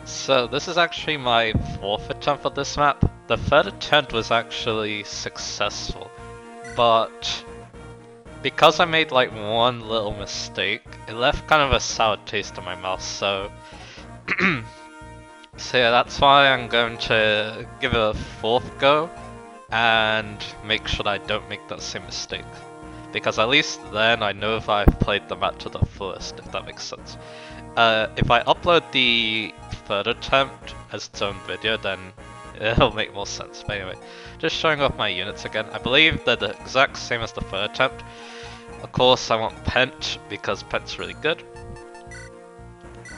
So this is actually my fourth attempt at this map. The third attempt was actually successful, but because I made like one little mistake, it left kind of a sour taste in my mouth, so so yeah, that's why I'm going to give it a fourth go and make sure that I don't make that same mistake. Because at least then I know if I've played the map to the fullest, if that makes sense. If I upload the third attempt as its own video, then it'll make more sense. But anyway, just showing off my units again. I believe they're the exact same as the third attempt. Of course, I want Pent because Pent's really good.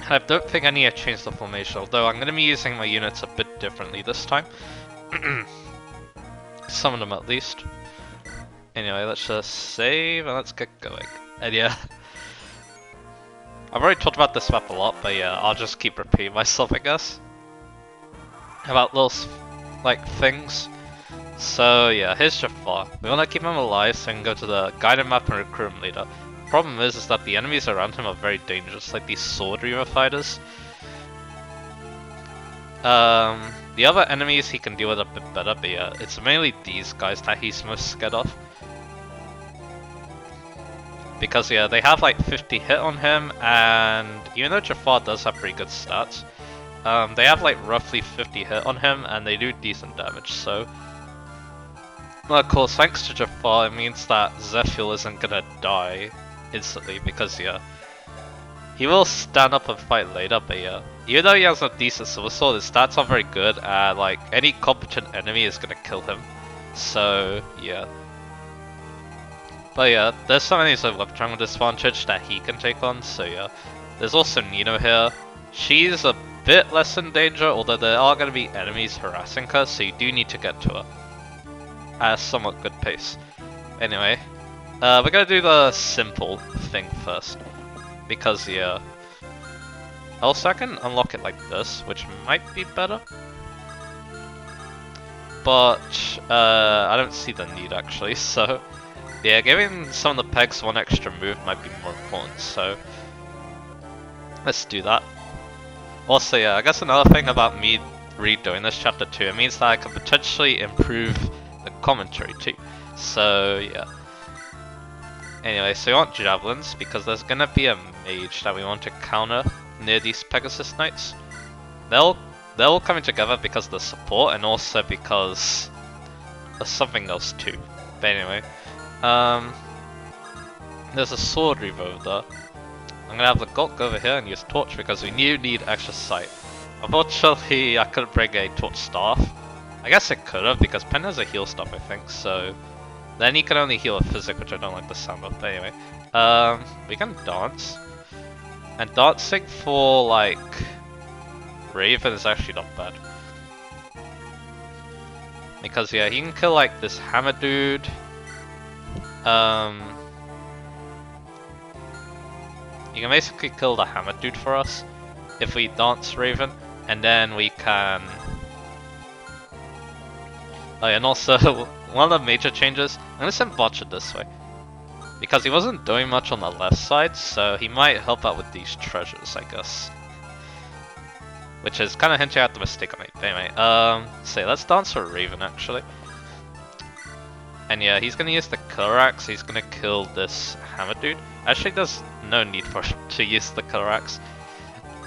I don't think I need to change the formation, although I'm going to be using my units a bit differently this time. Some of them at least. Anyway, let's just save and let's get going. And yeah, I've already talked about this map a lot, but yeah, I'll just keep repeating myself, I guess. About little, like, things. So yeah, here's Jafar. We want to keep him alive so we can go to the guided map and recruit him later. Problem is that the enemies around him are very dangerous, like these Sword Reaver fighters. The other enemies he can deal with a bit better, but yeah, it's mainly these guys that he's most scared of. Because yeah, they have like 50 hit on him, and even though Jafar does have pretty good stats, they have like roughly 50 hit on him, and they do decent damage, so... Well, of course, thanks to Jafar, it means that Zephyr isn't gonna die instantly, because yeah, he will stand up and fight later, but yeah, even though he has a decent silver sword, his stats are very good, and like, any competent enemy is gonna kill him, so yeah. But yeah, there's some enemies with left triangle disadvantage that he can take on, so yeah. There's also Nino here. She's a bit less in danger, although there are going to be enemies harassing her, so you do need to get to her at a somewhat good pace. Anyway, we're going to do the simple thing first, because yeah. Also, I can unlock it like this, which might be better. But I don't see the need actually, so... Yeah, giving some of the pegs one extra move might be more important, so let's do that. Also, yeah, I guess another thing about me redoing this chapter 2, it means that I can potentially improve the commentary too. So, yeah. Anyway, so we want javelins, because there's gonna be a mage that we want to counter near these Pegasus Knights. They're all coming together because of the support, and also because of something else too. But anyway. There's a Sword Reaver over there. I'm gonna have the Gulk over here and use Torch because we need extra sight. Unfortunately, I couldn't bring a Torch Staff. I guess it could have because Pen has a heal staff, I think, so... Then he can only heal a physic, which I don't like the sound of, but anyway. We can dance. And dancing for, like... Raven is actually not bad. Because, yeah, he can kill, like, this hammer dude. You can basically kill the hammer dude for us if we dance Raven, and then we can... Oh yeah, and also, one of the major changes, I'm gonna send Botcher this way. Because he wasn't doing much on the left side, so he might help out with these treasures, I guess. Which is kind of hinting at the mistake I made. But anyway, so let's dance for Raven actually. And yeah, he's gonna use the Killer Axe, he's gonna kill this hammer dude. Actually, there's no need for him to use the Killer Axe.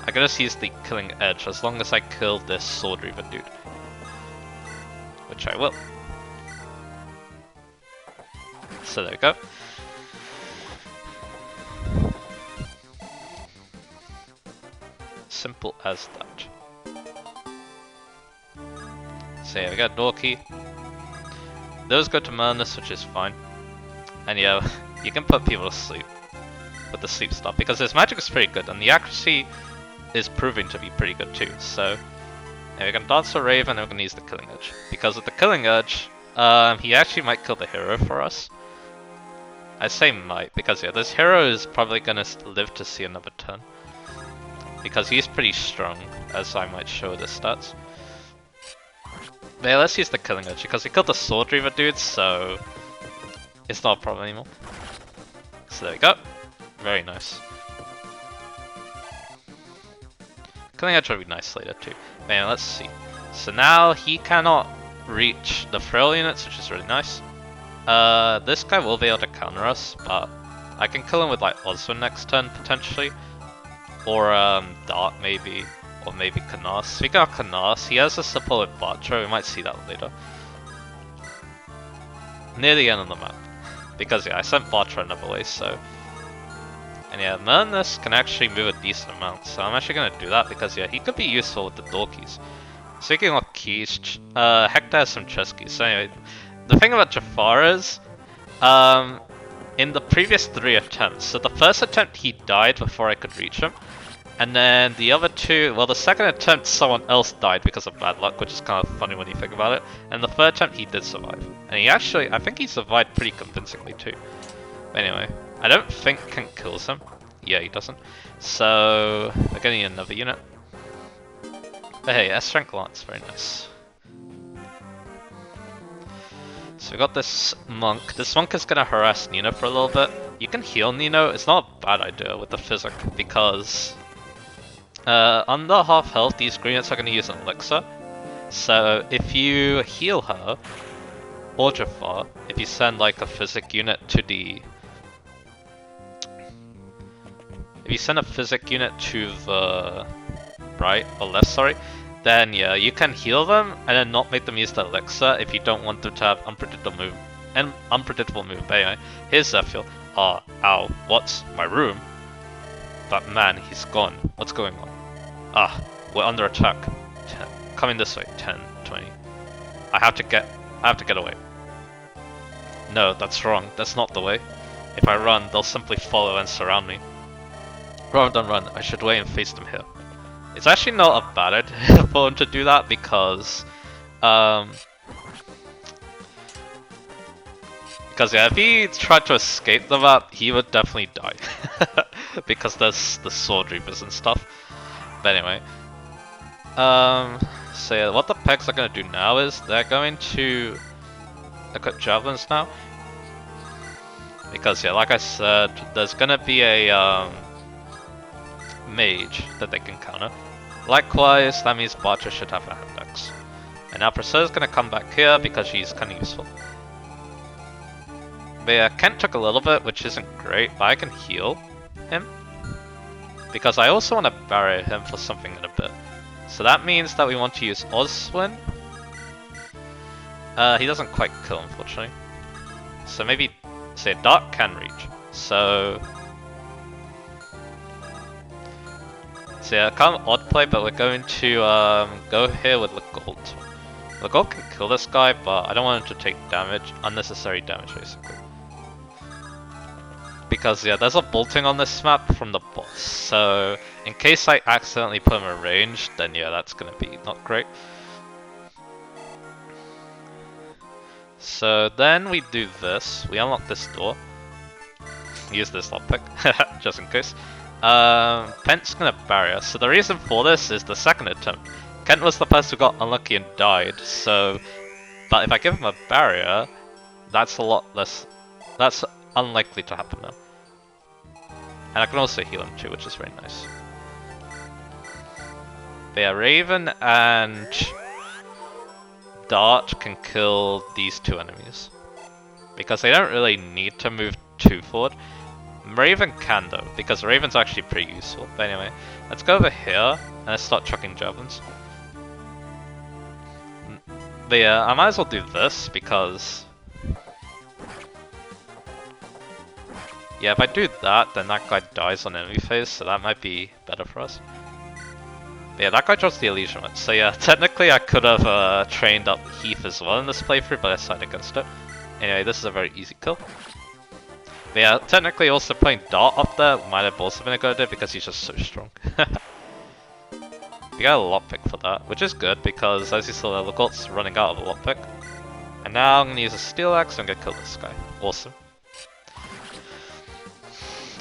I can just use the Killing Edge as long as I kill this Sword Reaver dude. Which I will. So there we go. Simple as that. So yeah, we got door key. Those go to Murnus, which is fine. And yeah, you can put people to sleep with the sleep stuff because his magic is pretty good and the accuracy is proving to be pretty good too. So yeah, we can dance a Raven and we're gonna use the Killing Edge. Because with the Killing Edge, he actually might kill the hero for us. I say might because yeah, this hero is probably gonna live to see another turn. Because he's pretty strong, as I might show the stats. But yeah, let's use the Killing Edge because we killed the Sword Reaver dude, so it's not a problem anymore. So there we go. Very nice. Killing Edge would be nice later too. But anyway, let's see. So now he cannot reach the frail units, which is really nice. This guy will be able to counter us, but I can kill him with like Oswin next turn potentially. Or Dart maybe, or maybe Canas. Speaking of Canas, he has a support with Bartra, we might see that later. Near the end of the map. Because yeah, I sent Bartra another way, so... And yeah, Mernus can actually move a decent amount, so I'm actually gonna do that because yeah, he could be useful with the door keys. Speaking of keys, Hector has some chest keys, so anyway, the thing about Jafar is, in the previous 3 attempts, so the first attempt he died before I could reach him, and then the other 2, well the second attempt someone else died because of bad luck, which is kind of funny when you think about it, and the third attempt he did survive. And he actually, I think he survived pretty convincingly too. Anyway, I don't think Kent kills him. Yeah, he doesn't. So, we're getting another unit. But hey, S-Rank Lance, very nice. So we got this monk. This monk is gonna harass Nino for a little bit. You can heal Nino, it's not a bad idea with the physic, because under half health, these green units are gonna use an elixir. So if you heal her, or Jafar, if you send like a physic unit to the... If you send a physic unit to the right, or left, sorry, then yeah, you can heal them and then not make them use the elixir if you don't want them to have unpredictable movement. But anyway, here's Zephyr. Ow, what's my room? But man, he's gone. What's going on? We're under attack. 10. Coming this way. 10, 20. I have to get away. No, that's wrong. That's not the way. If I run, they'll simply follow and surround me. Rather than run, I should wait and face them here. It's actually not a bad idea for him to do that because yeah, if he tried to escape the map, he would definitely die. Because there's the sword reapers and stuff. But anyway. So yeah, what the pegs are gonna do now is they're going to look at javelins now. Because yeah, like I said, there's gonna be a mage that they can counter. Likewise, that means Bartra should have a hand axe. And now Priscilla's gonna come back here because she's kinda useful. But yeah, Kent took a little bit, which isn't great, but I can heal him. Because I also want to barrier him for something in a bit. So that means that we want to use Oswin. He doesn't quite kill, unfortunately. So maybe, say, Dark can reach. So yeah, kind of odd play, but we're going to go here with Legault. Legault can kill this guy, but I don't want him to take damage, unnecessary damage basically. Because yeah, there's a bolting on this map from the boss, so in case I accidentally put him in range, then yeah, that's gonna be not great. So then we do this, we unlock this door, use this lockpick, just in case. Pent's gonna barrier, so the reason for this is the second attempt. Kent was the person who got unlucky and died, so... But if I give him a barrier, that's a lot less... That's unlikely to happen now. And I can also heal him too, which is very nice. But yeah, Raven and Dart can kill these 2 enemies. Because they don't really need to move too forward. Raven can though, because Raven's actually pretty useful. But anyway, let's go over here and let's start chucking javelins. But yeah, I might as well do this because... Yeah, if I do that, then that guy dies on enemy phase, so that might be better for us. But yeah, that guy drops the Elysian one. So yeah, technically I could have trained up Heath as well in this playthrough, but I decided against it. Anyway, this is a very easy kill. But yeah, technically also putting Dart up there might have also been a good idea because he's just so strong. We got a lockpick for that, which is good because as you saw, Legault's running out of a lockpick. And now I'm gonna use a steel axe and I'm gonna kill this guy. Awesome.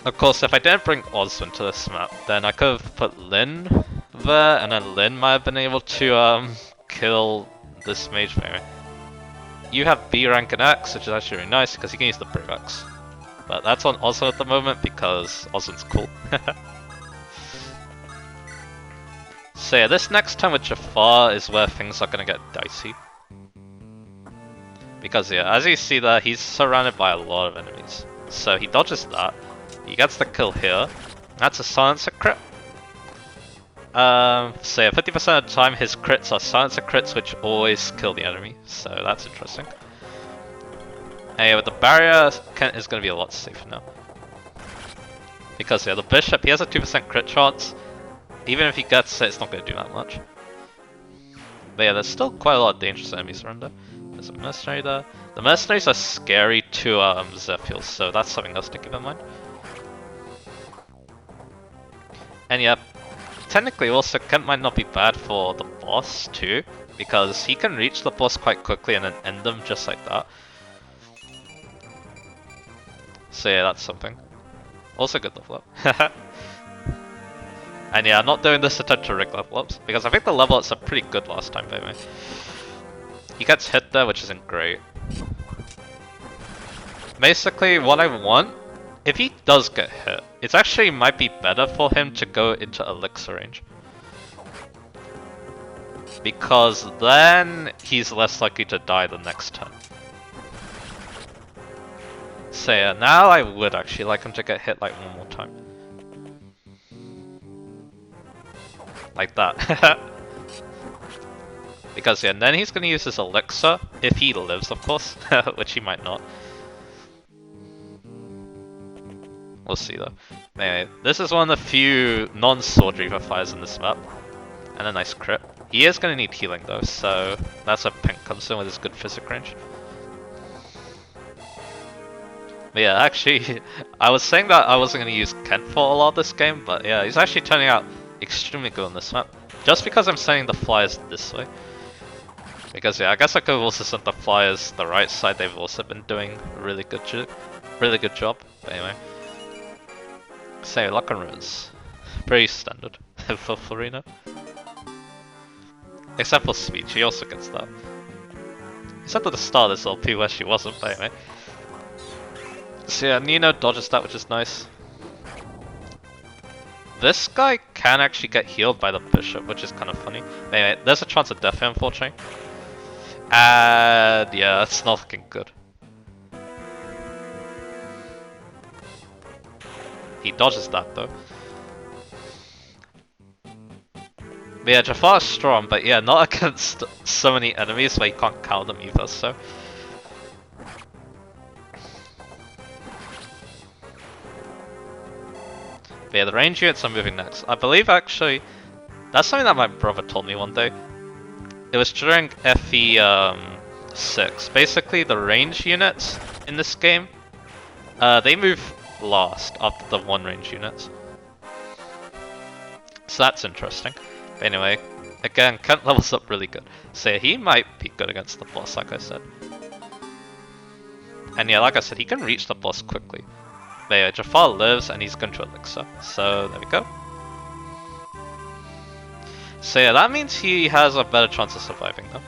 Of course, if I didn't bring Oswin to this map, then I could have put Lyn there, and then Lyn might have been able to kill this mage. Anyway, you have B rank and axe, which is actually really nice because you can use the brave axe. But that's on Oswin at the moment because Oswin's cool. So yeah, this next time with Jafar is where things are gonna get dicey. Because yeah, as you see there, he's surrounded by a lot of enemies. So he dodges that, he gets the kill here, that's a silencer crit. So yeah, 50% of the time his crits are silencer crits which always kill the enemy, so that's interesting. And yeah, with the barrier, Kent is going to be a lot safer now. Because yeah, the bishop, he has a 2% crit chance. Even if he gets it, it's not going to do that much. But yeah, there's still quite a lot of dangerous enemies around there. There's a mercenary there. The mercenaries are scary to Zephyr, so that's something else to keep in mind. And yeah, technically also Kent might not be bad for the boss too, because he can reach the boss quite quickly and then end them just like that. So yeah, that's something. Also good level up. And yeah, I'm not doing this attempt to rig level ups, because I think the level ups are pretty good last time, anyway. He gets hit there, which isn't great. Basically, what I want, if he does get hit, it actually might be better for him to go into elixir range. Because then he's less likely to die the next turn. So yeah, now I would actually like him to get hit like one more time. Like that. Because yeah, and then he's gonna use his elixir, if he lives of course, which he might not. We'll see though. Anyway, this is one of the few non-sword reaver fires in this map. And a nice crit. He is gonna need healing though, so that's where Pink comes in with his good physic range. But yeah, actually, I was saying that I wasn't gonna use Kent for a lot of this game, but yeah, he's actually turning out extremely good on this map. Just because I'm sending the flyers this way. Because yeah, I guess I could have also sent the flyers the right side, they've also been doing a really good job. But anyway. Say, Luck and Rose. Pretty standard for Florino. Except for speech, he also gets that. Except at the start of this LP where she wasn't, but anyway. So yeah, Nino dodges that, which is nice. This guy can actually get healed by the bishop, which is kind of funny. Anyway, there's a chance of death here, unfortunately. And yeah, it's not looking good. He dodges that though. But yeah, Jafar's strong, but yeah, not against so many enemies where you can't count them either, so. But yeah, the range units are moving next. I believe actually, that's something that my brother told me one day. It was during FE6. Basically, the range units in this game, they move last after the one range units. So that's interesting. But anyway, again, Kent levels up really good. So he might be good against the boss, like I said. And yeah, like I said, he can reach the boss quickly. But yeah, Jafar lives and he's going to elixir. So there we go. So yeah, that means he has a better chance of surviving though.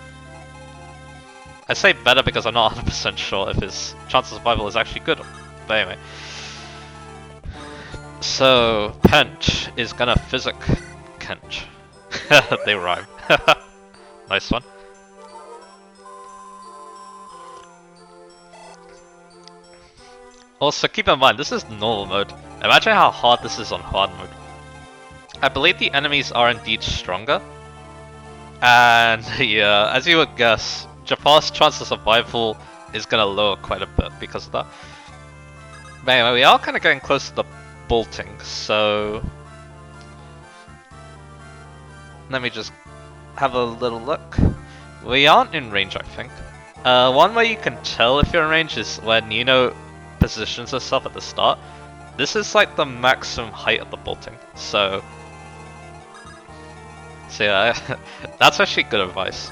I say better because I'm not 100% sure if his chance of survival is actually good. But anyway. So, Pent is gonna physic Kent. They rhyme. Nice one. Also, keep in mind, this is normal mode. Imagine how hard this is on hard mode. I believe the enemies are indeed stronger. And yeah, as you would guess, Jafar's chance of survival is gonna lower quite a bit because of that. But anyway, we are kind of getting close to the bolting, so let me just have a little look. We aren't in range, I think. One way you can tell if you're in range is when positions herself at the start. This is like the maximum height of the bolting, so yeah, that's actually good advice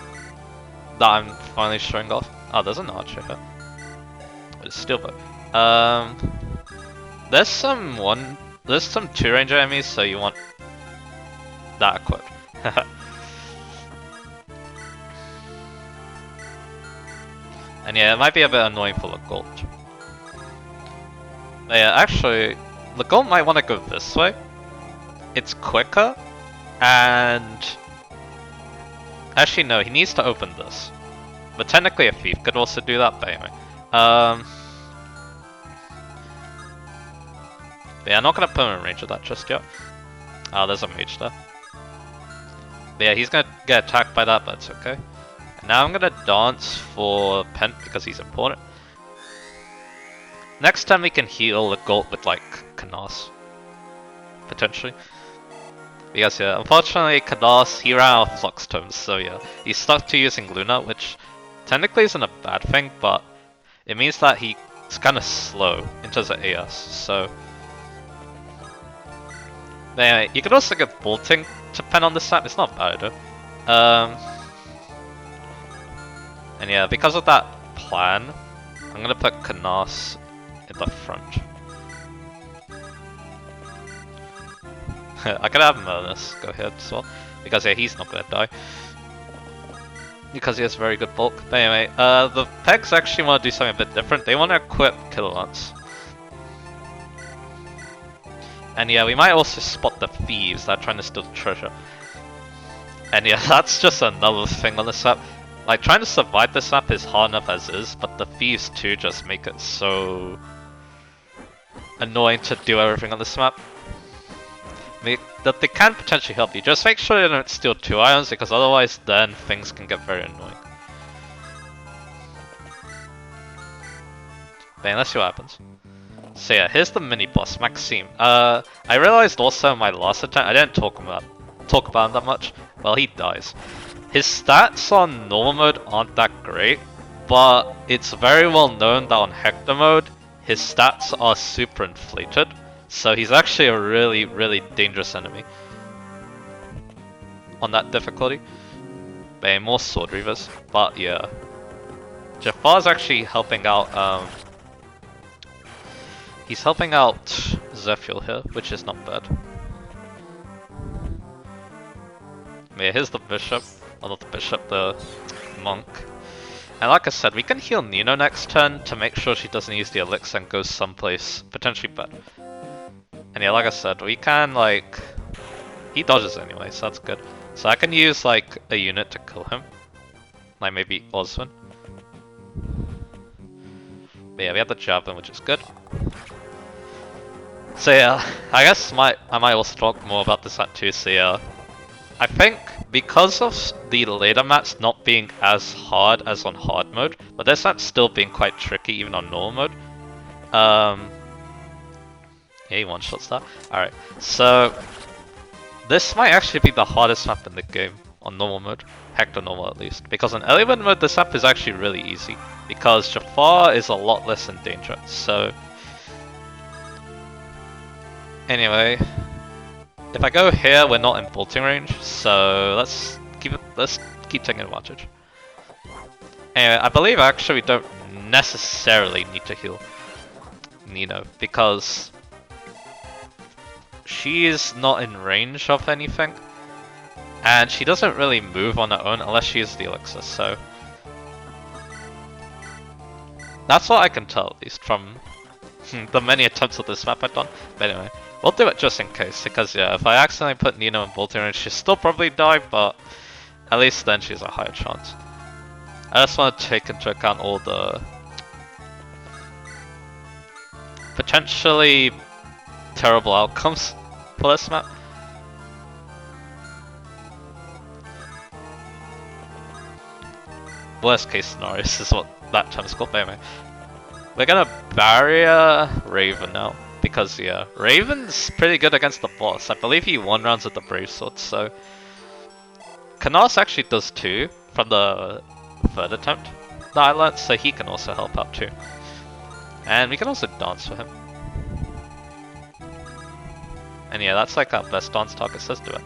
that I'm finally showing off. Oh, there's an archer here. It's still bow. There's some 2 ranger enemies, so you want that equipped. And yeah, it might be a bit annoying for Legault. But yeah, actually, Legault might want to go this way. It's quicker, And actually no, he needs to open this. But technically a thief could also do that, but anyway. Yeah, I'm not gonna put him in range of that just yet. Oh, there's a mage there. But yeah, he's gonna get attacked by that, but it's okay. And now I'm gonna dance for Pent because he's important. Next time we can heal the gold with like Canas. Potentially. Because yeah, unfortunately Canas, he ran out of Flux Tomes, so yeah. He's stuck to using Luna, which technically isn't a bad thing, but it means that he's kinda slow in terms of AS, so... But anyway, you could also get bolting to pen on this map, it's not bad though. And yeah, because of that plan, I'm gonna put Canas in the front. I could have Merlinus go ahead as well, because yeah, he's not gonna die. Because he has very good bulk. But anyway, the Pegs actually want to do something a bit different. They want to equip Killer Lance. And yeah, we might also spot the thieves that are trying to steal the treasure. And yeah, that's just another thing on this map. Like, trying to survive this map is hard enough as is, but the thieves too just make it so annoying to do everything on this map. I mean, that they can potentially help you. Just make sure you don't steal 2 items, because otherwise then things can get very annoying. But let's see what happens. So yeah, here's the mini boss, Maxime. I realized also in my last attempt, I didn't talk about him that much. Well, he dies. His stats on normal mode aren't that great, but it's very well known that on Hector mode, his stats are super inflated. So he's actually a really, really dangerous enemy on that difficulty. But more Sword Reavers. But yeah, Jafar's actually helping out. He's helping out Zephyr here, which is not bad. Yeah, here's the bishop. Oh, not the bishop, the monk. And like I said, we can heal Nino next turn to make sure she doesn't use the elixir and goes someplace potentially better. And yeah, like I said, we can like... He dodges anyway, so that's good. So I can use like a unit to kill him. Like maybe Oswin. But yeah, we have the javelin, which is good. So yeah, I guess I might also talk more about this at too, so yeah. I think because of the later maps not being as hard as on hard mode, but this map's still being quite tricky even on normal mode. Yeah, he one-shots that. Alright, so this might actually be the hardest map in the game on normal mode. Hector normal at least. Because on element mode this map is actually really easy. Because Jafar is a lot less in danger. So anyway, if I go here we're not in bolting range, so let's keep taking advantage. Anyway, I believe actually we don't necessarily need to heal Nino because she is not in range of anything, and she doesn't really move on her own unless she uses the elixir, so that's what I can tell at least from the many attempts at this map I've done. But anyway, we'll do it just in case, because yeah, if I accidentally put Nino in bolting range, she'll still probably die, but at least then she's a higher chance. I just want to take into account all the potentially terrible outcomes for this map. Worst case scenarios is what that term's called, but anyway. We're gonna barrier Raven now, because yeah, Raven's pretty good against the boss. I believe he one rounds with the Brave Sword, so... Canas actually does too, from the third attempt that I learnt, so he can also help out too. And we can also dance for him. And yeah, that's like our best dance target, so let's do it.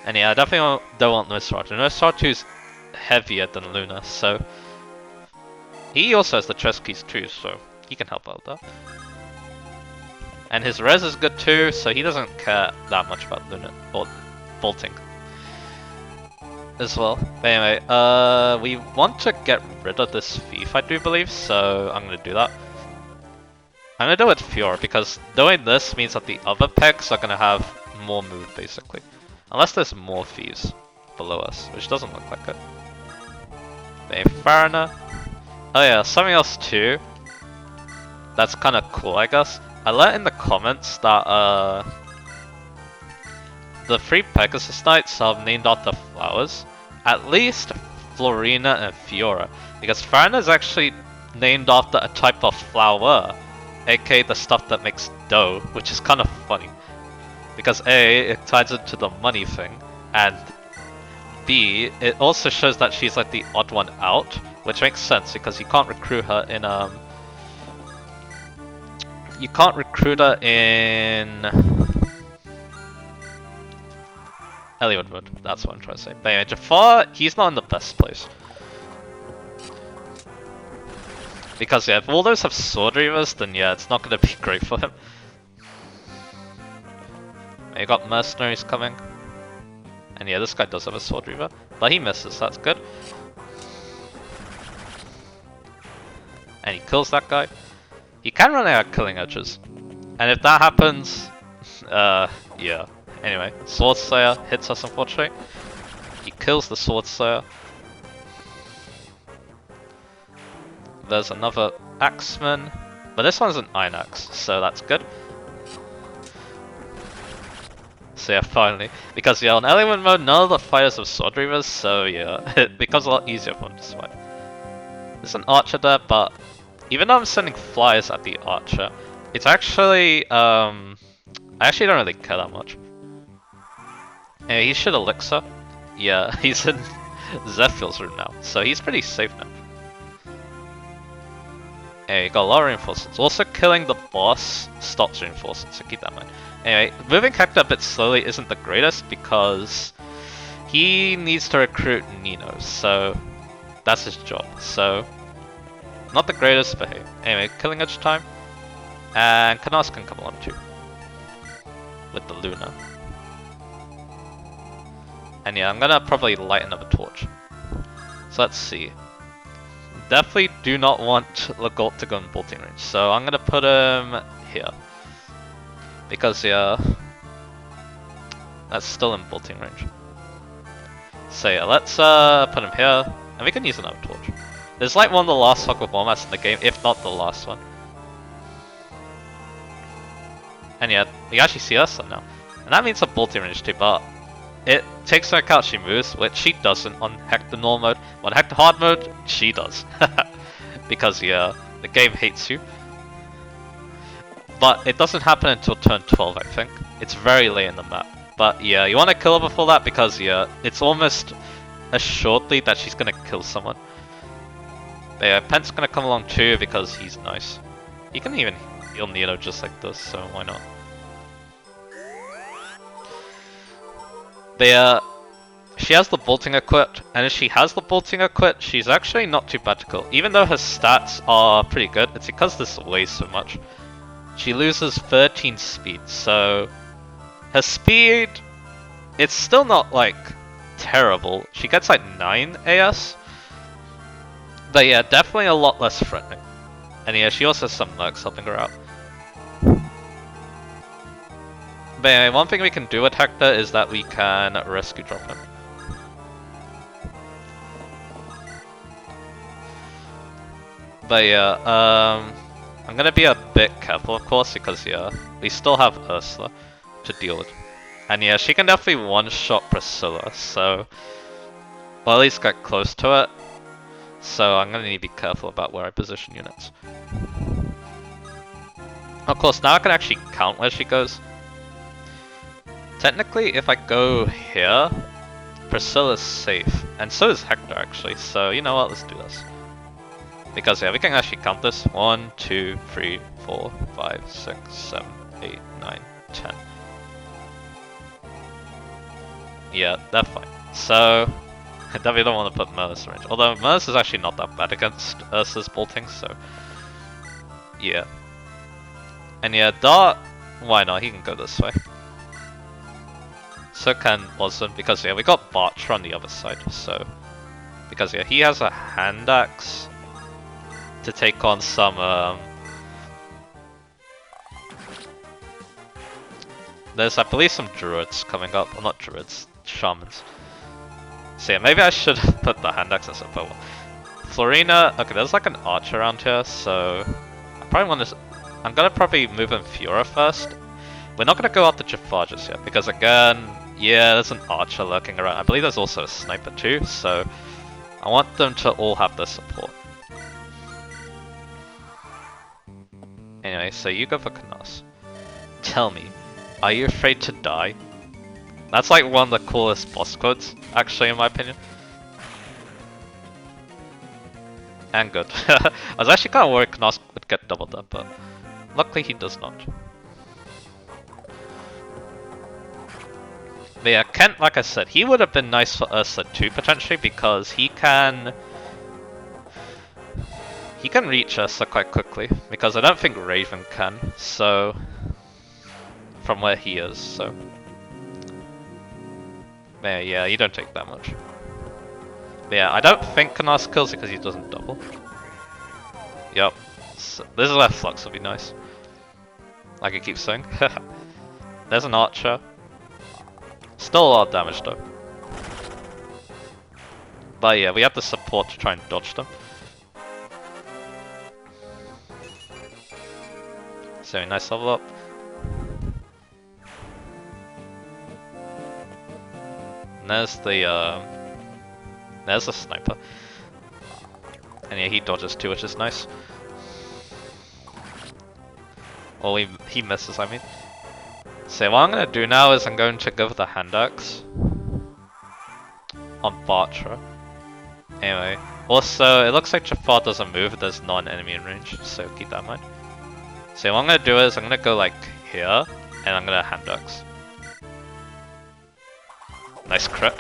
And yeah, I definitely don't want Nosferatu. Nosferatu's heavier than Luna, so... He also has the chest keys too, so he can help out with that. And his res is good too, so he doesn't care that much about Luna, or bolting. As well. But anyway, we want to get rid of this thief, I do believe, so I'm gonna do that. I'm gonna do it with Fiora, because doing this means that the other pegs are gonna have more move basically. Unless there's more thieves below us, which doesn't look like it. A foreigner. Oh yeah, something else too. That's kind of cool, I guess. I learned in the comments that the 3 Pegasus Knights are named after flowers. At least Florina and Fiora, because Farina is actually named after a type of flower, aka the stuff that makes dough, which is kind of funny. Because A, it ties into the money thing, and B, it also shows that she's like the odd one out, which makes sense because you can't recruit her in you can't recruit her in Eliwood mode. That's what I'm trying to say. But anyway, Jafar, he's not in the best place. Because yeah, if all those have Sword Reavers, then yeah, it's not going to be great for him. You got Mercenaries coming. And yeah, this guy does have a Sword Reaver. But he misses, that's good. And he kills that guy. He can run out killing edges. And if that happens, yeah. Anyway, Sword Slayer hits us unfortunately. He kills the Sword Slayer. There's another Axeman, but this one's an Iron Axe, so that's good. So yeah, finally. Because yeah, on Element mode, none of the fighters have Sword Reavers, so yeah, it becomes a lot easier for them to swipe. There's an Archer there, but even though I'm sending flyers at the Archer, it's actually, I actually don't really care that much. Yeah, he should Elixir. Yeah, he's in Zephyr's room now, so he's pretty safe now. Yeah, you got a lot of reinforcements. Also killing the boss stops reinforcements, so keep that in mind. Anyway, moving Hector a bit slowly isn't the greatest because he needs to recruit Nino, so that's his job. So, not the greatest, but hey. Anyway, killing edge time. And Canas can come along too. With the Luna. And yeah, I'm gonna probably light another torch. So let's see. Definitely do not want Legault to go in bolting range, so I'm gonna put him here. Because yeah, that's still in bolting range. So yeah, let's put him here, and we can use another torch. There's like one of the last Hogwarts Womats in the game, if not the last one. And yeah, you actually see us now. And that means a bolting range too, but it takes into account she moves, which she doesn't on Hector normal mode. On Hector hard mode, she does. Because yeah, the game hates you. But it doesn't happen until turn 12, I think. It's very late in the map. But yeah, you want to kill her before that because yeah, it's almost assuredly that she's gonna kill someone. But yeah, Pent's gonna come along too because he's nice. He can even heal Nino just like this, so why not? But yeah, she has the bolting equipped, and if she has the bolting equipped, she's actually not too bad to kill. Even though her stats are pretty good, it's because this weighs so much. She loses 13 speed, so her speed, it's still not like terrible. She gets like 9 AS, but yeah, definitely a lot less threatening. And yeah, she also has some mercs helping her out. But anyway, one thing we can do with Hector is that we can rescue drop him. But yeah, I'm gonna be a bit careful of course because yeah, we still have Ursula to deal with. And yeah, she can definitely one-shot Priscilla, so... Well, at least get close to it. So I'm gonna need to be careful about where I position units. Of course, now I can actually count where she goes. Technically, if I go here, Priscilla's safe. And so is Hector actually, so you know what, let's do this. Because yeah, we can actually count this. 1, 2, 3, 4, 5, 6, 7, 8, 9, 10. Yeah, they're fine. So, I definitely don't want to put Merlis in range. Although Merlis is actually not that bad against Ursa's bolting, so... Yeah. And yeah, Dart, why not? He can go this way. So can Boston, because yeah, we got Bartra on the other side, so... Because yeah, he has a hand axe to take on some, there's I believe some druids coming up, well not druids, shamans. So yeah, maybe I should put the hand axe instead, but Florina, okay, there's like an archer around here, so I probably want to. I'm gonna probably move in Fiora first. We're not gonna go out the Jafar just yet because again, yeah, there's an archer lurking around. I believe there's also a sniper too, so I want them to all have their support. Anyway, so you go for Kanas. Tell me, are you afraid to die? That's like one of the coolest boss quotes, actually, in my opinion. And good. I was actually kind of worried Knas would get doubled up, but luckily he does not. But yeah, Kent, like I said, he would have been nice for Ursa too, potentially, because he can reach Ursa quite quickly, because I don't think Raven can, so from where he is, so yeah, you don't take that much. But yeah, I don't think Knas kills it because he doesn't double. Yep. So this is where Flux will be nice. Like I keep saying. There's an archer. Still a lot of damage though. But yeah, we have the support to try and dodge them. So nice level up. And there's the sniper. And yeah, he dodges too, which is nice. Well, he misses, I mean. So what I'm gonna do now is I'm going to go for the hand axe on Bartra. Anyway, also it looks like Jafar doesn't move if there's non-enemy in range, so keep that in mind. So what I'm gonna do is I'm gonna go like here, and I'm gonna hand axe. Nice crit.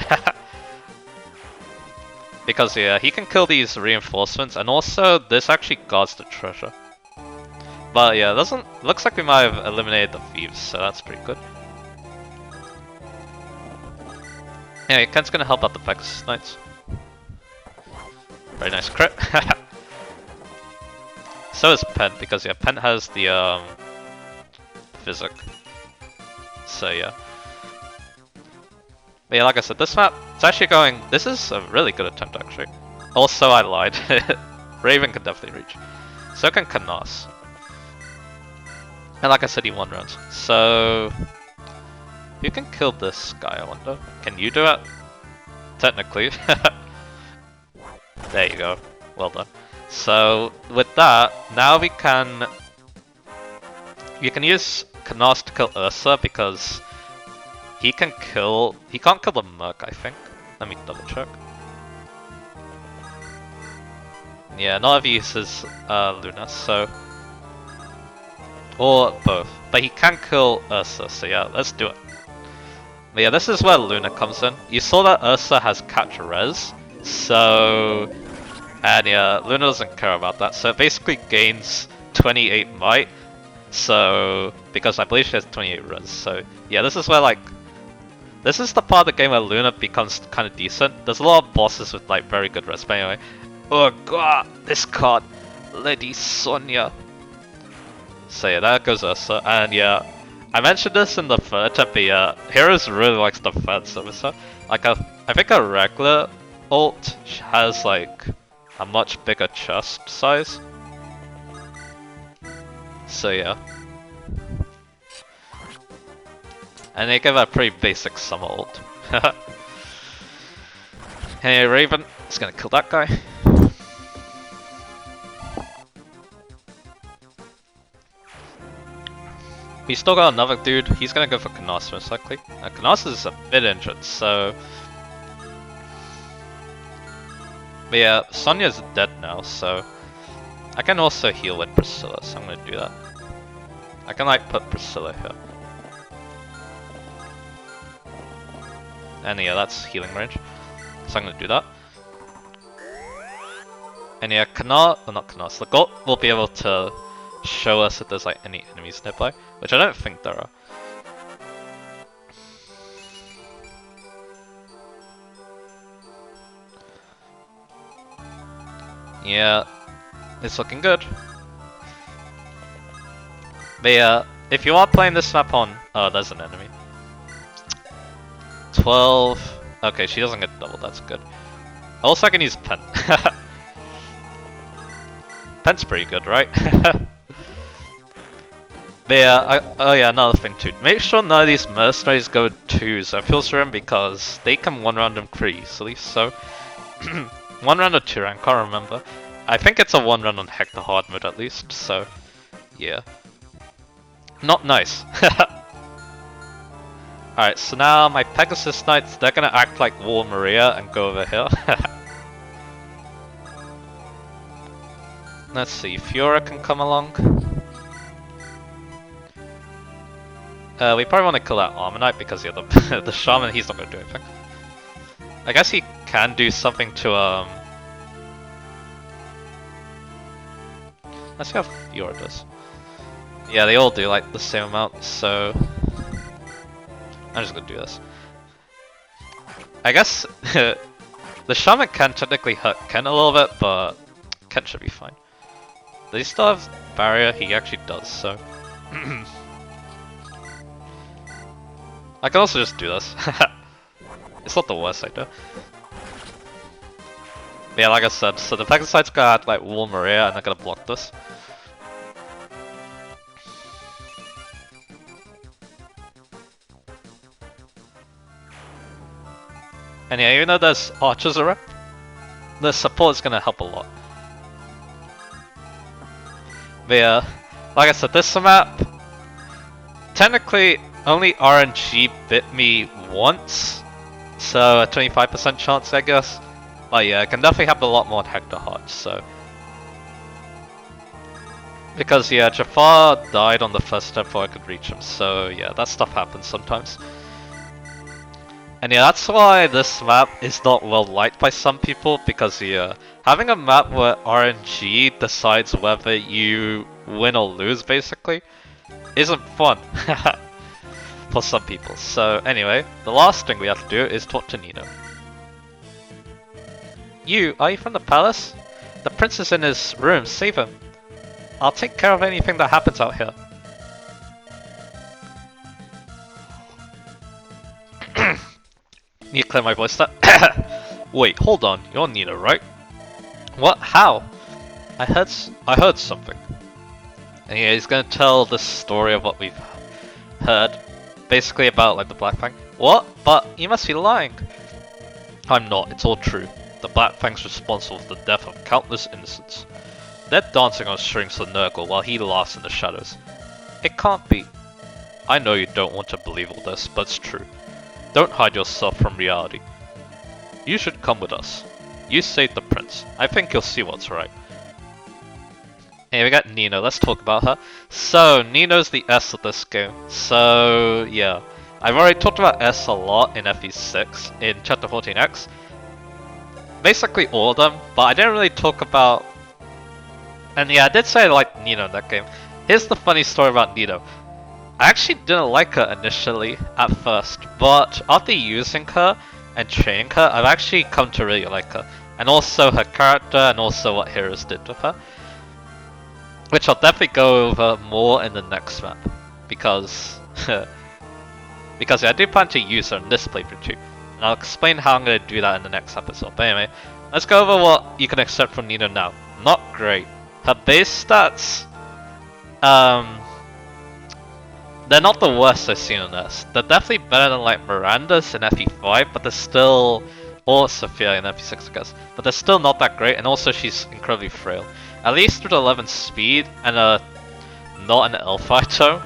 Because yeah, he can kill these reinforcements, and also this actually guards the treasure. But yeah, looks like we might have eliminated the thieves, so that's pretty good. Yeah, Kent's gonna help out the Pegasus Knights. Very nice crit. So is Pen, because yeah, Pen has the physic. So yeah. But yeah, like I said, this map, it's actually going, this is a really good attempt actually. Also, I lied. Raven can definitely reach. So can Kanas. And like I said, he won rounds. So, you can kill this guy, I wonder. Can you do it? Technically. There you go. Well done. So, with that, now we can use Kanas to kill Ursa because he can't kill the Merc, I think. Let me double check. Yeah, none of he uses Luna, so or both. But he can kill Ursa, so yeah, let's do it. But yeah, this is where Luna comes in. You saw that Ursa has catch res, so and yeah, Luna doesn't care about that, so it basically gains 28 might. So because I believe she has 28 res, so yeah, this is where like this is the part of the game where Luna becomes kind of decent. There's a lot of bosses with like very good res, but anyway. Oh god, this card, Lady Sonia. So yeah, there goes Ursa, and yeah, I mentioned this in the third attempt, but yeah, Heroes really likes the third servicer. Like I think a regular ult has like a much bigger chest size. So yeah. And they give a pretty basic summer ult. Hey, Raven is gonna kill that guy. We still got another dude. He's gonna go for Kanas most likely. Kanas is a bit injured, so. But yeah, Sonya's dead now, so I can also heal with Priscilla, so I'm gonna do that. I can like put Priscilla here. And yeah, that's healing range. So I'm gonna do that. And yeah, not Kanas, the goat will be able to show us if there's like any enemies nearby, which I don't think there are. Yeah, it's looking good. But yeah, if you are playing this map on... Oh, there's an enemy. 12. Okay, she doesn't get double, that's good. Also, I can use Pen. Pen's pretty good, right? But yeah, oh yeah, another thing too. Make sure none of these mercenaries go 2s. I feel for him because they can 1 random pretty easily, so... 1 round or 2 rank, can't remember. I think it's a 1 run on Hector hard mode at least, so... Yeah. Not nice. Alright, so now my Pegasus Knights, they're gonna act like War Maria and go over here. Let's see, Fiora can come along. We probably want to kill that Armor Knight because yeah, the Shaman, he's not gonna do anything. I guess he can do something to let's see how Fiora does. Yeah, they all do like the same amount, so I'm just gonna do this. I guess the Shaman can technically hurt Ken a little bit, but Ken should be fine. Does he still have barrier? He actually does, so... I can also just do this. It's not the worst idea. But yeah, like I said, so the Pegasus gonna act like Wall Maria and they're gonna block this. And yeah, even though there's archers around, the support is gonna help a lot. But yeah, like I said, this map, technically only RNG bit me once, so a 25% chance I guess. But yeah, it can definitely happen a lot more on Hector Hard, so. Because yeah, Jafar died on the first step before I could reach him, so yeah, that stuff happens sometimes. And yeah, that's why this map is not well liked by some people, because yeah, having a map where RNG decides whether you win or lose basically, isn't fun for some people. So anyway, the last thing we have to do is talk to Nino. Are you from the palace? The prince is in his room, save him. I'll take care of anything that happens out here. Need to clear my voice there. Wait, hold on, you're Nino, right? What? How? I heard something. And yeah, he's gonna tell the story of what we've heard. Basically about like the Black Fang. What? But you must be lying. I'm not, it's all true. The Black Fang's responsible for the death of countless innocents. They're dancing on strings for Nurgle while he laughs in the shadows. It can't be. I know you don't want to believe all this, but it's true. Don't hide yourself from reality. You should come with us. You saved the prince. I think you'll see what's right. Hey, we got Nino. Let's talk about her. So, Nino's the S of this game. So, yeah. I've already talked about S a lot in FE6, in Chapter 14X. Basically all of them, but I didn't really talk about... And yeah, I did say I liked Nino in that game. Here's the funny story about Nino. I actually didn't like her initially, at first, but after using her and training her, I've actually come to really like her. And also her character, and also what heroes did with her. Which I'll definitely go over more in the next map, because... because yeah, I do plan to use her in this playthrough too. And I'll explain how I'm going to do that in the next episode. But anyway, let's go over what you can expect from Nino now. Not great. Her base stats... they're not the worst I've seen on this. They're definitely better than like Miranda's in FE5, but they're still... or Sophia in FE6 I guess. But they're still not that great, and also she's incredibly frail. At least with 11 speed and not an L fighter,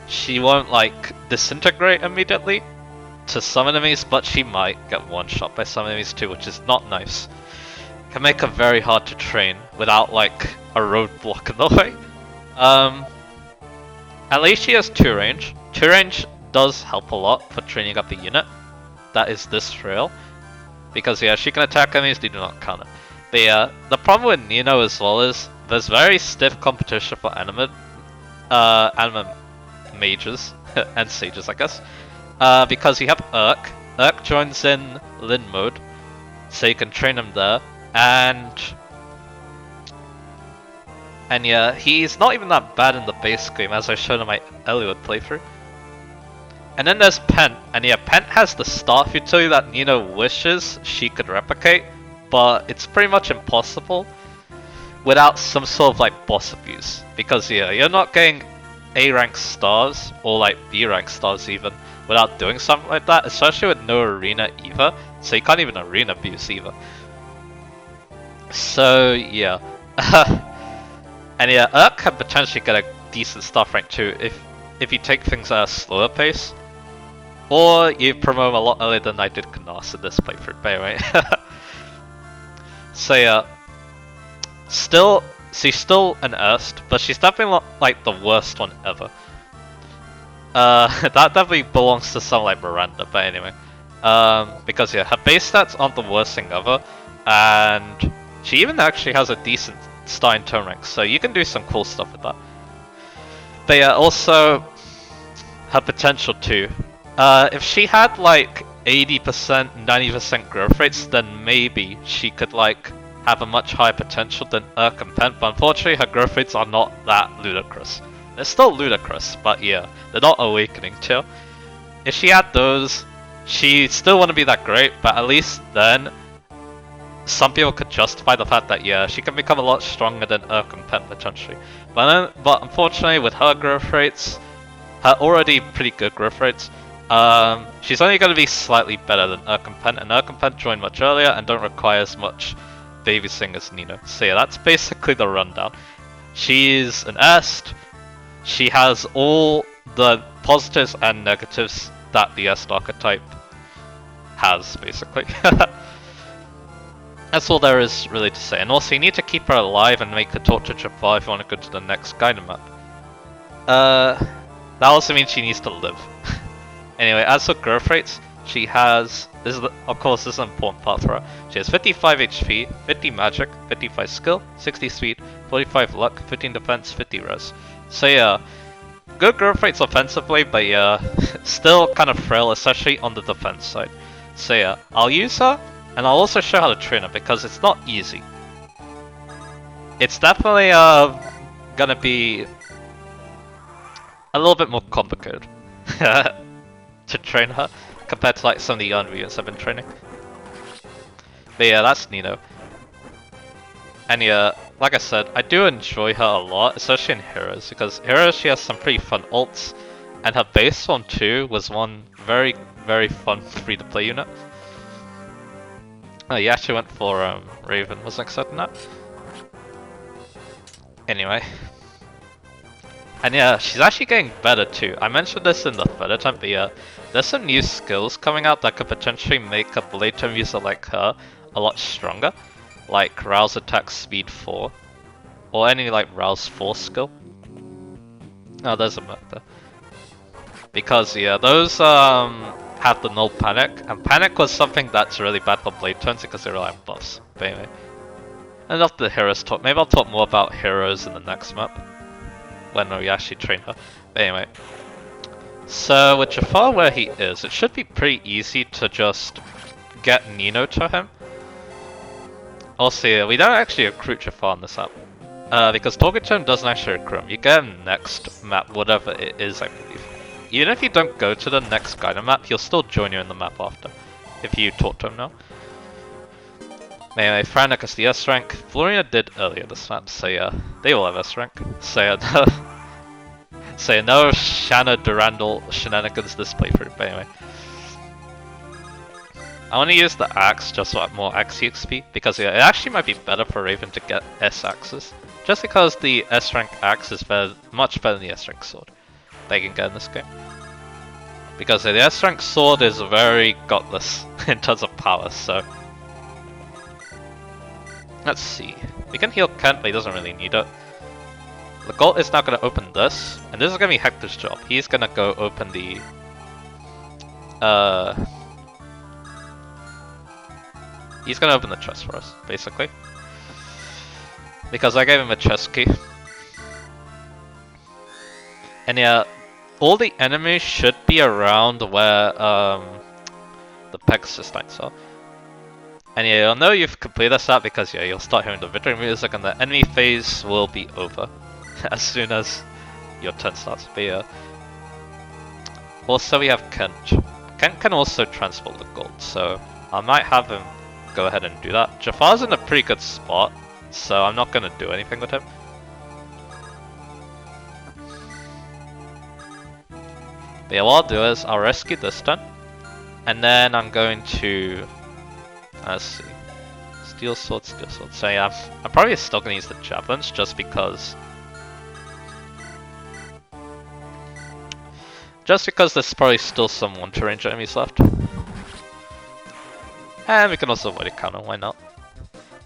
she won't like disintegrate immediately to some enemies, but she might get one shot by some enemies too, which is not nice. Can make her very hard to train without like a roadblock in the way. At least she has 2 range. 2 range does help a lot for training up a unit that is this frail, because yeah, she can attack enemies, they do not counter. But yeah, the problem with Nino as well is there's very stiff competition for anime mages and sages, I guess. Because you have Urk. Urk joins in Lin mode, so you can train him there, and yeah, he's not even that bad in the base game, as I showed in my Eliud playthrough. And then there's Pen, and yeah, Pen has the staff utility that Nino wishes she could replicate, but it's pretty much impossible without some sort of like boss abuse. Because yeah, you're not getting A rank stars, or like B rank stars even, without doing something like that, especially with no arena either, so you can't even arena abuse either. So yeah. And yeah, Urk can potentially get a decent staff rank too if you take things at a slower pace. Or you promote a lot earlier than I did Knas in this playthrough, but anyway. So yeah, she's still an Erst, but she's definitely not like the worst one ever. That definitely belongs to someone like Miranda, but anyway. Because yeah, her base stats aren't the worst thing ever, and she even actually has a decent star in turn rank, so you can do some cool stuff with that. But yeah, also her potential too. If she had like 80%, 90% growth rates, then maybe she could like have a much higher potential than Urk and Pen, but unfortunately her growth rates are not that ludicrous. They're still ludicrous, but yeah, they're not awakening tier. If she had those, she still wouldn't be that great, but at least then some people could justify the fact that yeah, she can become a lot stronger than Urk and Pen potentially. But unfortunately with her growth rates, her already pretty good growth rates, she's only going to be slightly better than Urk and Pen joined much earlier and don't require as much babysitting as Nino. So yeah, that's basically the rundown. She's an Est, she has all the positives and negatives that the Est archetype has, basically. That's all there is really to say. And also you need to keep her alive and make her talk to Jafar if you want to go to the next Gaiden map. That also means she needs to live. Anyway, as for growth rates, she has, of course this is an important part for her, she has 55 HP, 50 magic, 55 skill, 60 speed, 45 luck, 15 defense, 50 res. So yeah, good growth rates offensively, but yeah, still kind of frail, especially on the defense side. So yeah, I'll use her, and I'll also show how to train her, because it's not easy. It's definitely gonna be a little bit more complicated to train her compared to like some of the young units I've been training. But yeah, that's Nino. And yeah, like I said, I do enjoy her a lot, especially in Heroes, because Heroes she has some pretty fun ults, and her base one too was one very, very fun free-to-play unit. Oh, you actually went for Raven, wasn't expecting that. Anyway. And yeah, she's actually getting better too. I mentioned this in the third attempt, but yeah, there's some new skills coming out that could potentially make a blade term user like her a lot stronger. Like Rouse Attack Speed 4. Or any like Rouse 4 skill. Oh, there's a map there. Because yeah, those have the null panic, and panic was something that's really bad for blade turns because they rely on buffs. But anyway. Enough the heroes talk. Maybe I'll talk more about heroes in the next map. When we actually train her. But anyway. So with Jafar where he is, it should be pretty easy to just get Nino to him. Also, yeah, we don't actually recruit Jafar on this map. Because talking to him doesn't actually recruit him. You get him next map, whatever it is, I believe. Even if you don't go to the next Gaiden map, he'll still join you in the map after. If you talk to him now. Anyway, Frantic is the S rank. Florina did earlier this map, so yeah, they will have S rank. So yeah, so yeah, no Shanna Durandal shenanigans this playthrough, but anyway. I want to use the axe just for more axe XP, because yeah, it actually might be better for Raven to get S axes. Just because the S rank axe is much better than the S rank sword they can get in this game. Because the S rank sword is very godless in terms of power, so. Let's see. We can heal Kent, but he doesn't really need it. The Gold is now going to open this, and this is going to be Hector's job. He's going to go open the... He's going to open the chest for us, basically. Because I gave him a chest key. And yeah, all the enemies should be around where the Pegasus Knights are. And yeah, you'll know you've completed this out because yeah, you'll start hearing the victory music and the enemy phase will be over as soon as your turn starts. But yeah. Also, we have Kent. Kent can also transport the gold, so I might have him go ahead and do that. Jafar's in a pretty good spot, so I'm not gonna do anything with him. But yeah, what I'll do is I'll rescue this turn, and then I'm going to, let's see, steel sword, steel sword. So yeah, I'm probably still gonna use the javelins just because there's probably still some one-to range enemies left. And we can also avoid a counter, why not?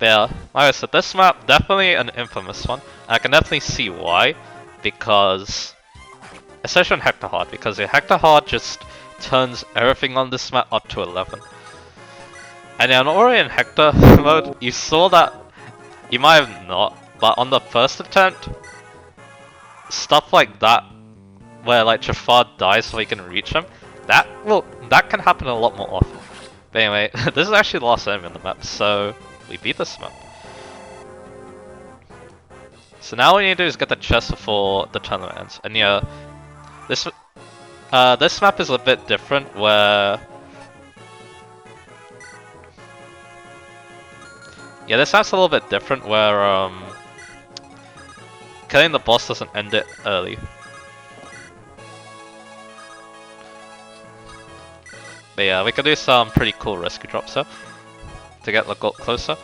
But yeah, like I said, this map, definitely an infamous one. I can definitely see why, because, especially on Hector Hard, because Hector Hard just turns everything on this map up to 11. And yeah, already in Hector mode, you saw that, you might have not, but on the first attempt, stuff like that, where like Jafar dies so you can reach him, that can happen a lot more often. But anyway, this is actually the last enemy on the map, so we beat this map. So now what we need to do is get the chest before the tournament ends. And yeah, this map is a bit different where this map's a little bit different where killing the boss doesn't end it early. But yeah, we can do some pretty cool rescue drops here to get the gold closer.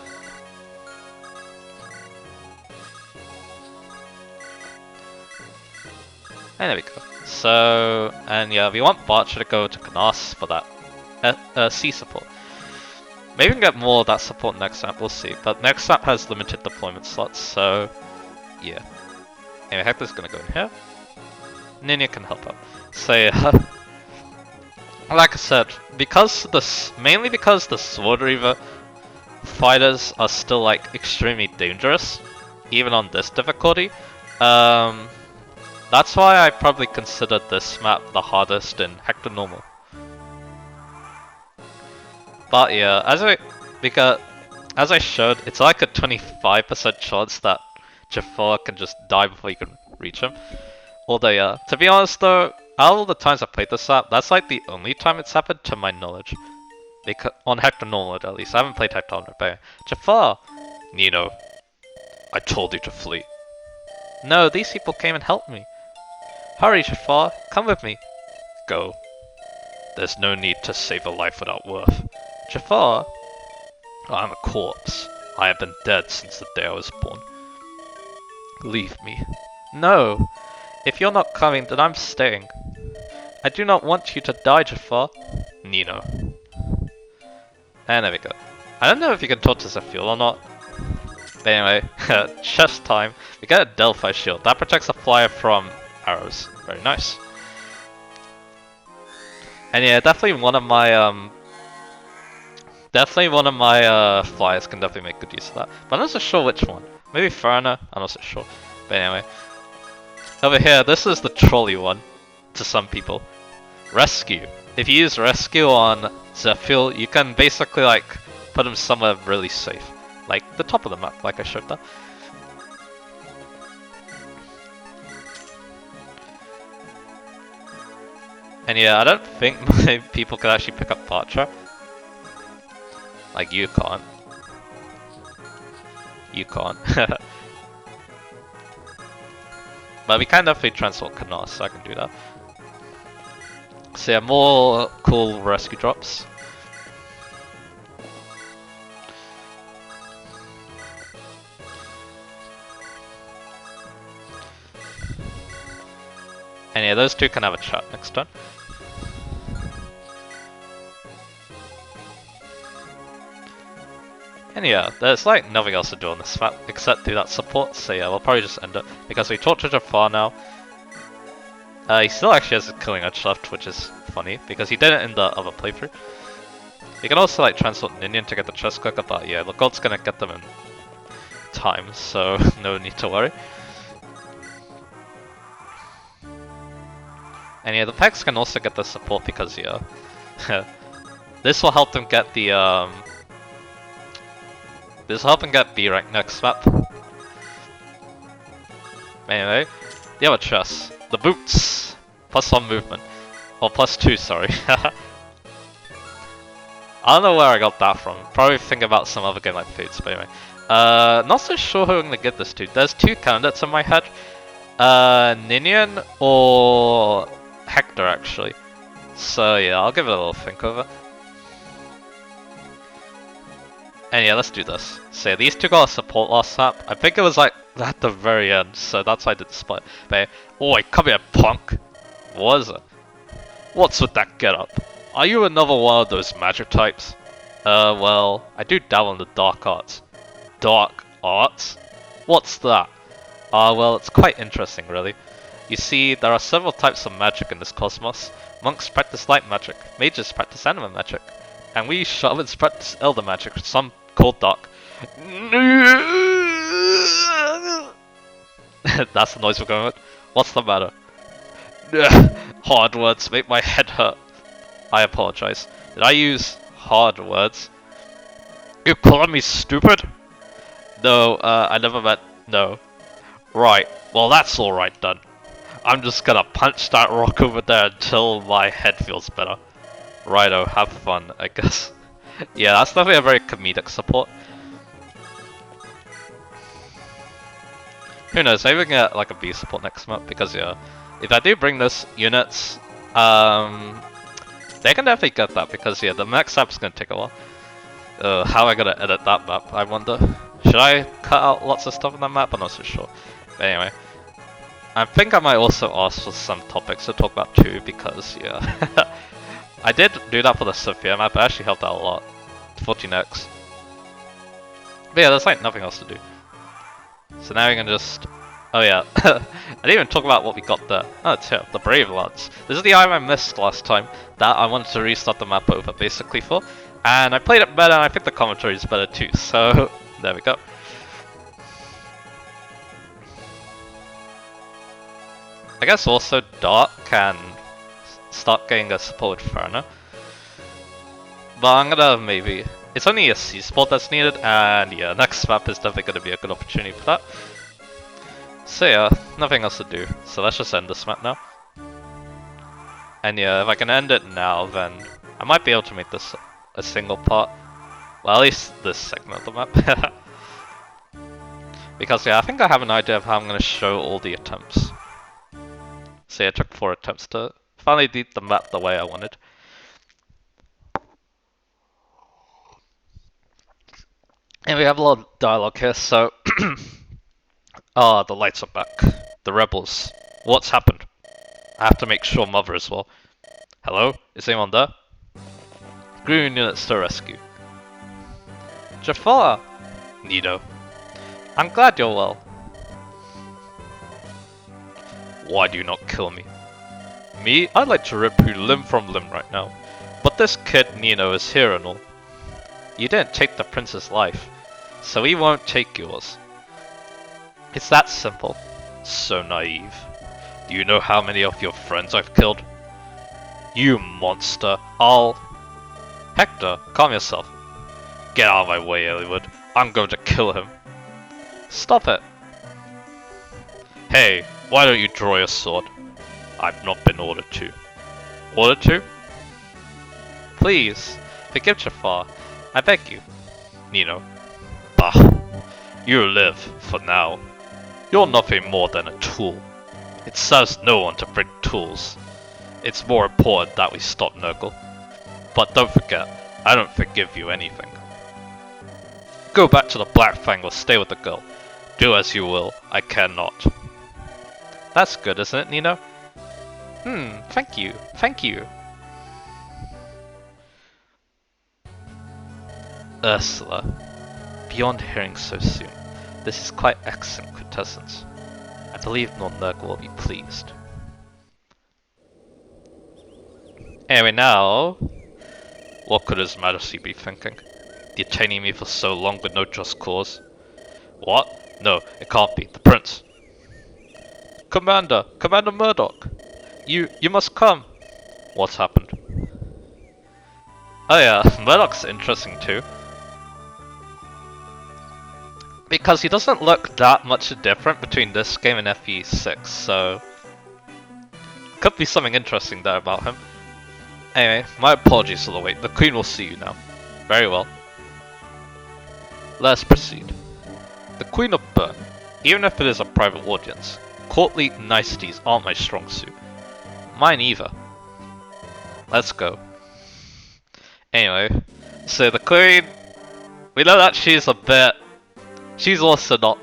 And there we go. So, and yeah, we want Barcher to go to Canas for that C support. Maybe we can get more of that support next map, we'll see. But next map has limited deployment slots, so yeah. Anyway, Hector's gonna go in here. Ninja can help out. So yeah. Like I said, mainly because the Sword Reaver fighters are still like extremely dangerous, even on this difficulty. That's why I probably considered this map the hardest in Hector Normal. But yeah, as I showed, it's like a 25% chance that Jafar can just die before you can reach him. Although yeah, to be honest though, out of all the times I've played this map, that's like the only time it's happened to my knowledge. Because on Hector Normal at least, I haven't played Hector on Rebellion. Jafar! Nino, I told you to flee. No, these people came and helped me. Hurry, Jafar, come with me. Go. There's no need to save a life without worth. Jafar? I'm a corpse. I have been dead since the day I was born. Leave me. No! If you're not coming, then I'm staying. I do not want you to die, Jafar. Nino. And there we go. I don't know if you can talk to Zephyr or not. But anyway, chest time. We get a Delphi shield. That protects the flyer from arrows. Very nice. And yeah, definitely one of my flyers can definitely make good use of that. But I'm not so sure which one. Maybe Foreigner? I'm not so sure. But anyway. Over here, this is the trolley one to some people. Rescue. If you use rescue on Zephyr, you can basically like put him somewhere really safe. Like the top of the map, like I showed that. And yeah, I don't think many people can actually pick up Parcher. Like you can't. You can't. But we can definitely transport Canas, so I can do that. So yeah, more cool rescue drops. And yeah, those two can have a chat next turn. And yeah, there's like nothing else to do on this map except do that support, so yeah, we'll probably just end it. Because we talked to Jafar now. He still actually has a killing edge left, which is funny, because he did it in the other playthrough. You can also like transport Ninian to get the chest quicker, but yeah, the gold's gonna get them in time, so no need to worry. And yeah, the Pegs can also get the support because yeah, this will help them get the this will help them get B rank next map. Anyway, the other chest, the boots, +1 movement. Or +2, sorry. I don't know where I got that from. Probably think about some other game like Fates, but anyway. Not so sure who I'm gonna give this to. There's two candidates in my head. Ninian or Hector, actually. So yeah, I'll give it a little think over. And yeah, let's do this. So these two got a support last map. I think it was like at the very end, so that's why I did the split. But oi, come here, punk. What is it? What's with that getup? Are you another one of those magic types? Well, I do dabble in the dark arts. Dark arts? What's that? Well, it's quite interesting, really. You see, there are several types of magic in this cosmos. Monks practice light magic, mages practice animal magic, and we shamans practice elder magic, some call dark. That's the noise we're going with. What's the matter? Hard words make my head hurt. I apologize. Did I use hard words? You calling me stupid? No, I never meant no. Right, well that's alright then. I'm just gonna punch that rock over there until my head feels better. Righto, have fun, I guess. Yeah, that's definitely a very comedic support. Who knows, maybe we can get like a B support next month, because yeah, if I do bring this units, they can definitely get that, because yeah, the next map's gonna take a while. How am I gonna edit that map, I wonder? Should I cut out lots of stuff on that map? I'm not so sure. But anyway. I think I might also ask for some topics to talk about too, because yeah. I did do that for the Sophia map, it actually helped out a lot. 14x. But yeah, there's like nothing else to do. So now we can just... Oh yeah, I didn't even talk about what we got there. Oh, it's here, the Brave Lads. This is the item I missed last time, that I wanted to restart the map over basically for. And I played it better, and I think the commentary is better too, so there we go. I guess also Dark can start getting a support with Ferner. But I'm gonna maybe... It's only a C spot that's needed, and yeah, next map is definitely gonna be a good opportunity for that. So yeah, nothing else to do, so let's just end this map now. And yeah, if I can end it now, then I might be able to make this a single part. Well, at least this segment of the map. Because yeah, I think I have an idea of how I'm gonna show all the attempts. So yeah, it took 4 attempts to finally beat the map the way I wanted. And we have a lot of dialogue here, so... Ah, the lights are back. The rebels. What's happened? I have to make sure Mother is well. Hello? Is anyone there? Green units to rescue. Jafar! Nino. I'm glad you're well. Why do you not kill me? Me? I'd like to rip you limb from limb right now. But this kid Nino is here and all. You didn't take the prince's life, so he won't take yours. It's that simple. So naive. Do you know how many of your friends I've killed? You monster. Hector, calm yourself. Get out of my way, Eliwood. I'm going to kill him. Stop it. Hey, why don't you draw your sword? I've not been ordered to. Ordered to? Please, forgive Jafar. I beg you. Nino. Bah. You live, for now. You're nothing more than a tool. It serves no one to bring tools. It's more important that we stop Nurgle. But don't forget, I don't forgive you anything. Go back to the Black Fang or stay with the girl. Do as you will, I care not. That's good, isn't it, Nino? Thank you, thank you. Ursula, beyond hearing so soon, this is quite excellent quintessence. I believe Nurgle will be pleased. Anyway, now, what could His Majesty be thinking? Detaining me for so long with no just cause? What? No, it can't be. The Prince. Commander Murdoch! You must come! What's happened? Oh yeah, Murdoch's interesting too. Because he doesn't look that much different between this game and FE6, so... Could be something interesting there about him. Anyway, my apologies for the wait. The Queen will see you now. Very well. Let's proceed. The Queen of Bern. Even if it is a private audience, courtly niceties aren't my strong suit. Mine either. Let's go. Anyway, so the Queen, we know that she's also not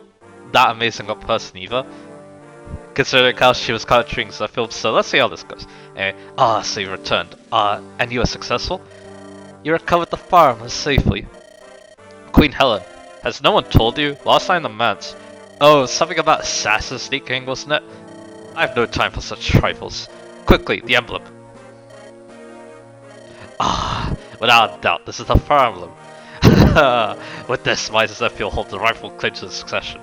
that amazing a person either, considering how she was kind of treating the film, so let's see how this goes. Anyway, so you returned. And you were successful? You recovered the firearm safely. Queen Helen, has no one told you? Last night in the manse. Oh, something about assassins sneaking, wasn't it? I have no time for such trifles. Quickly, the emblem. Without a doubt, this is the Fire Emblem. With this, my Zephyr holds the rightful claim to the succession.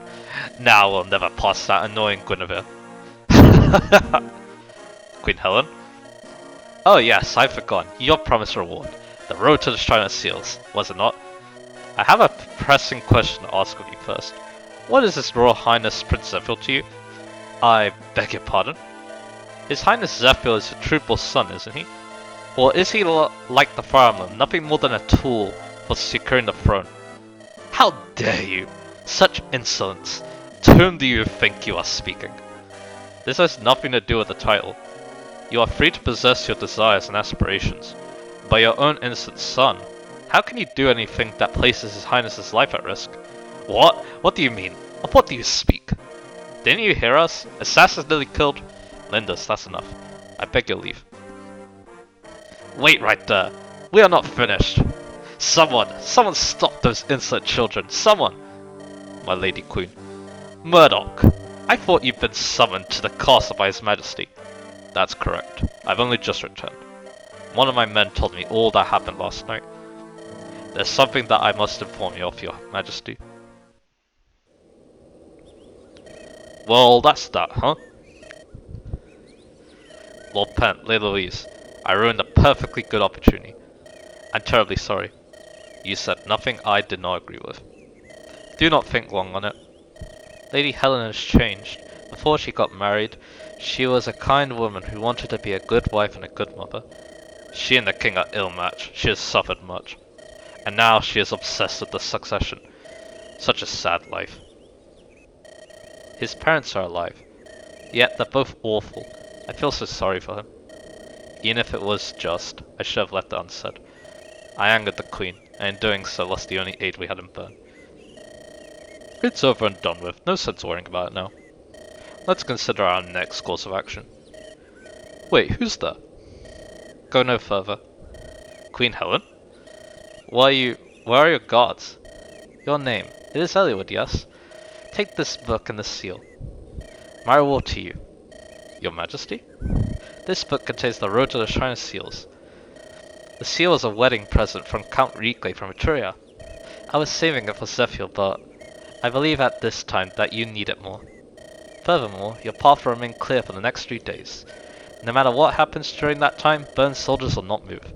Now we'll never pass that annoying Guinevere. Queen Helen? Oh yes, I've forgotten. Your promised reward. The road to the Shrine of Seals, was it not? I have a pressing question to ask of you first. What is His Royal Highness Prince Zephyr to you? I beg your pardon? His Highness Zephyr is your truthful son, isn't he? Or is he like the Fire Emblem, nothing more than a tool for securing the throne? How dare you! Such insolence! To whom do you think you are speaking? This has nothing to do with the title. You are free to possess your desires and aspirations. But your own innocent son, how can you do anything that places His Highness's life at risk? What? What do you mean? Of what do you speak? Didn't you hear us? Assassins nearly killed... Lindus, that's enough. I beg your leave. Wait right there. We are not finished. Someone stop those insolent children. Someone. My Lady Queen. Murdoch, I thought you'd been summoned to the castle by His Majesty. That's correct. I've only just returned. One of my men told me all that happened last night. There's something that I must inform you of, Your Majesty. Well, that's that, huh? Lord Pent, Lady Louise, I ruined a perfectly good opportunity. I'm terribly sorry. You said nothing I did not agree with. Do not think long on it. Lady Helen has changed. Before she got married, she was a kind woman who wanted to be a good wife and a good mother. She and the king are ill-matched. She has suffered much. And now she is obsessed with the succession. Such a sad life. His parents are alive. Yet they're both awful. I feel so sorry for him. Even if it was just, I should have left it unsaid. I angered the Queen, and in doing so lost the only aid we had in Bern. It's over and done with, no sense worrying about it now. Let's consider our next course of action. Wait, who's there? Go no further. Queen Helen? Where are your guards? Your name, it is Eliud, yes? Take this book and the seal. My reward to you. Your Majesty? This book contains the Road to the Shrine of Seals. The seal is a wedding present from Count Ricle from Etruria. I was saving it for Zephyr, but I believe at this time that you need it more. Furthermore, your path will remain clear for the next 3 days. No matter what happens during that time, Bern's soldiers will not move.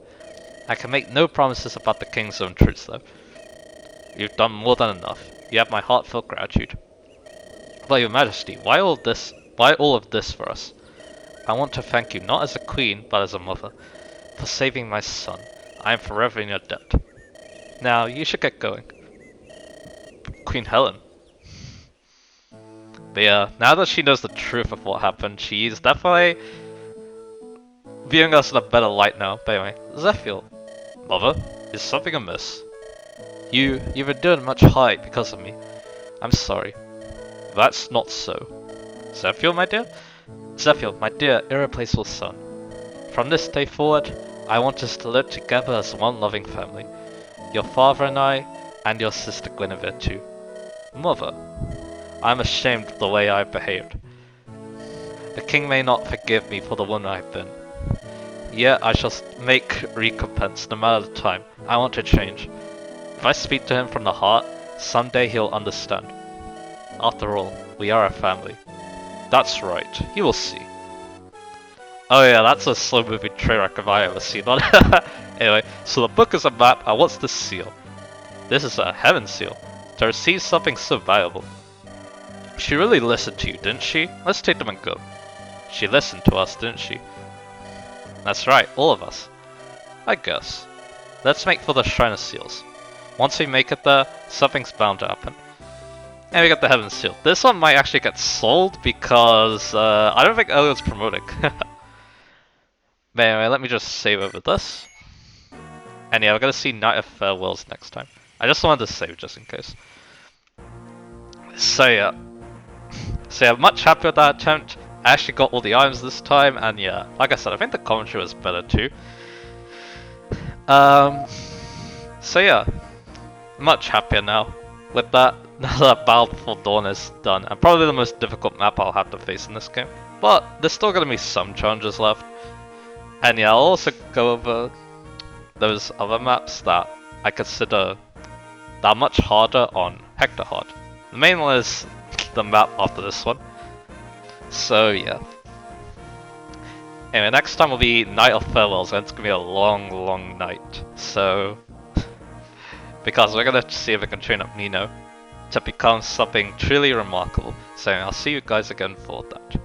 I can make no promises about the King's own troops though. You've done more than enough. You have my heartfelt gratitude. But Your Majesty, why all of this for us? I want to thank you not as a queen, but as a mother, for saving my son. I am forever in your debt. Now, you should get going. Queen Helen. But yeah, now that she knows the truth of what happened, she's definitely viewing us in a better light now. But anyway, Zephyr. Mother, is something amiss? You've endured much height because of me. I'm sorry. That's not so. Zephyr, my dear? Zephyr, my dear, irreplaceable son. From this day forward, I want us to live together as one loving family. Your father and I, and your sister Guinevere too. Mother, I am ashamed of the way I have behaved. The king may not forgive me for the woman I have been. Yet I shall make recompense no matter the time. I want to change. If I speak to him from the heart, someday he'll understand. After all, we are a family. That's right, he will see. Oh yeah, that's a slow-moving train wreck if I ever seen one. Anyway, so the book is a map, and what's this seal? This is a heaven seal. To receive something so valuable. She really listened to you, didn't she? Let's take them and go. She listened to us, didn't she? That's right, all of us. I guess. Let's make for the Shrine of Seals. Once we make it there, something's bound to happen. And we got the Heaven Seal. This one might actually get sold because I don't think Elliot's promoting. But anyway, let me just save over this. And yeah, we're gonna see Night of Farewells next time. I just wanted to save just in case. So yeah. So yeah, much happier with that attempt. I actually got all the items this time, and yeah, like I said, I think the commentary was better too. So yeah, much happier now with that. Now that Battle Before Dawn is done, and probably the most difficult map I'll have to face in this game. But there's still gonna be some challenges left. And yeah, I'll also go over those other maps that I consider that are much harder on Hector Hard. The main one is the map after this one. So yeah. Anyway, next time will be Night of Farewells, and it's gonna be a long, long night. So, because we're gonna see if we can train up Nino to become something truly remarkable. So I'll see you guys again for that.